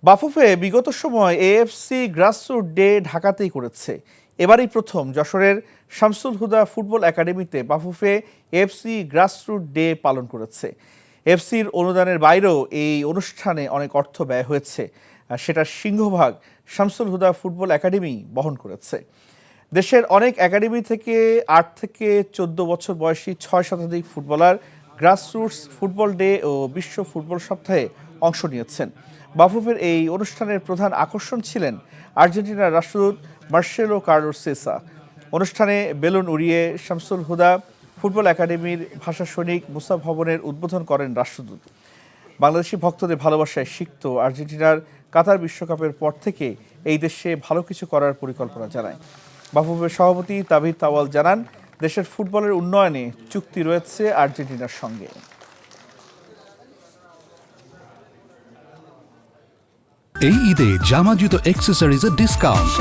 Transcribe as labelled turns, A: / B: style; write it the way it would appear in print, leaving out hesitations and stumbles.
A: বাফুফে বিগত সময় AFC grassroot day ঢাকাতেই করেছে। এবারই প্রথম যশোরের শামসুল হুদা ফুটবল একাডেমিতে বাফুফে এএফসি গ্রাসরুট ডে পালন করেছে। এফসির অনুদানের বাইরেও এই অনুষ্ঠানে অনেক অর্থ ব্যয় হয়েছে, আর সেটার সিংহভাগ শামসুল হুদা ফুটবল একাডেমি বহন করেছে। দেশের অনেক একাডেমি থেকে ৮ থেকে ১৪ বছর বয়সী ৬ শতাধিক ফুটবলার গ্রাসরুটস ফুটবল ডে ও বিশ্ব ফুটবল সপ্তাহে অংশ নিয়েছেন। বাফুফের এই অনুষ্ঠানের প্রধান আকর্ষণ ছিলেন আর্জেন্টিনার রাষ্ট্রদূত মার্সেলো কার্লোস সোসা। অনুষ্ঠানে বেলুন উড়িয়ে শামসুল হুদা ফুটবল একাডেমির ভাষা সৈনিক মুসা ভবনের উদ্বোধন করেন রাষ্ট্রদূত। বাংলাদেশি ভক্তদের ভালোবাসায় সিক্ত আর্জেন্টিনার কাতার বিশ্বকাপের পর থেকে এই দেশে ভালো কিছু করার পরিকল্পনা জানায়। বাফুফের সভাপতি তাবিদ তাওয়াল জানান, দেশের ফুটবলের উন্নয়নে চুক্তি রয়েছে আর্জেন্টিনার সঙ্গে।
B: এই ঈদে জামা জুতো অ্যাক্সেসরিজের ডিসকাউন্ট।